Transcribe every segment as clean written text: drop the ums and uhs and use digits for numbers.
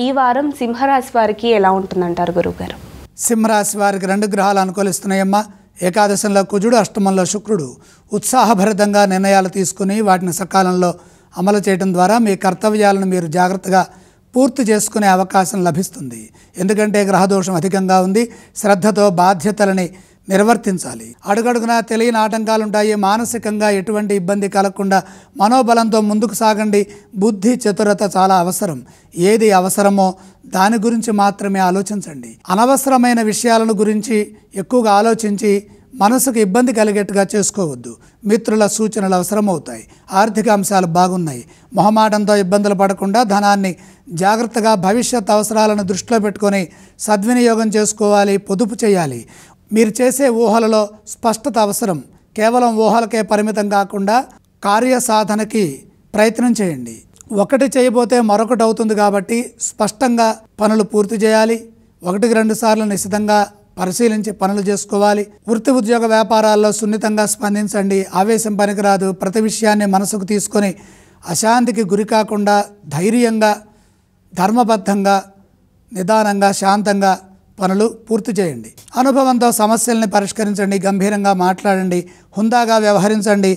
ఈ వారం సింహరాశి వారికి ఎలా ఉంటుందంటారు గురువుగారు? సింహరాశి వారికి 2 గ్రహాలు అనుకూలిస్తున్నాయమ్మా. ఏకాదశంలో కుజుడు, అష్టమంలో శుక్రుడు. ఉత్సాహభరితంగా నిర్ణయాలు తీసుకుని వాటిని సకాలంలో అమలు చేయడం ద్వారా మీ కర్తవ్యాలను మీరు జాగ్రత్తగా పూర్తి చేసుకునే అవకాశం లభిస్తుంది. ఎందుకంటే గ్రహదోషం అధికంగా ఉంది. శ్రద్ధతో బాధ్యతలని నిర్వర్తించాలి. అడుగడుగునా తెలియని ఆటంకాలుంటాయి. మానసికంగా ఎటువంటి ఇబ్బంది కలగకుండా మనోబలంతో ముందుకు సాగండి. బుద్ధి చతురత చాలా అవసరం. ఏది అవసరమో దాని గురించి మాత్రమే ఆలోచించండి. అనవసరమైన విషయాలను గురించి ఎక్కువగా ఆలోచించి మనసుకు ఇబ్బంది కలిగేట్టుగా చేసుకోవద్దు. మిత్రుల సూచనలు అవసరమవుతాయి. ఆర్థిక అంశాలు బాగున్నాయి. మొహమాటంతో ఇబ్బందులు పడకుండా ధనాన్ని జాగ్రత్తగా భవిష్యత్ అవసరాలను దృష్టిలో పెట్టుకొని సద్వినియోగం చేసుకోవాలి, పొదుపు చేయాలి. మీరు చేసే ఊహలలో స్పష్టత అవసరం. కేవలం ఊహలకే పరిమితం కాకుండా కార్యసాధనకి ప్రయత్నం చేయండి. ఒకటి చేయబోతే మరొకటి అవుతుంది కాబట్టి స్పష్టంగా పనులు పూర్తి చేయాలి. 1-2 సార్లు నిశితంగా పరిశీలించి పనులు చేసుకోవాలి. వృత్తి ఉద్యోగ వ్యాపారాల్లో సున్నితంగా స్పందించండి. ఆవేశం పనికిరాదు. ప్రతి విషయాన్ని మనసుకు తీసుకొని అశాంతికి గురి కాకుండా ధైర్యంగా, ధర్మబద్ధంగా, నిదానంగా, శాంతంగా పనులు పూర్తి చేయండి. అనుభవంతో సమస్యల్ని పరిష్కరించండి. గంభీరంగా మాట్లాడండి. హుందాగా వ్యవహరించండి.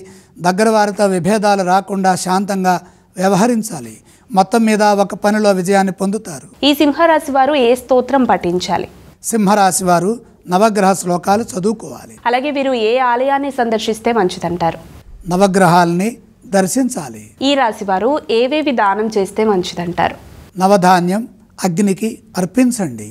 దగ్గర వారితో విభేదాలు రాకుండా శాంతంగా వ్యవహరించాలి. మొత్తం మీద ఒక పనిలో విజయాన్ని పొందుతారు. ఈ సింహరాశి వారు ఏ స్తోత్రం పఠించాలి? సింహరాశి వారు నవగ్రహ శ్లోకాలు చదువుకోవాలి. అలాగే వీరు ఏ ఆలయాన్ని సందర్శిస్తే మంచిదంటారు? నవగ్రహాలని దర్శించాలి. ఈ రాశి వారు ఏవేవి దానం చేస్తే మంచిదంటారు? నవధాన్యం అగ్నికి అర్పించండి.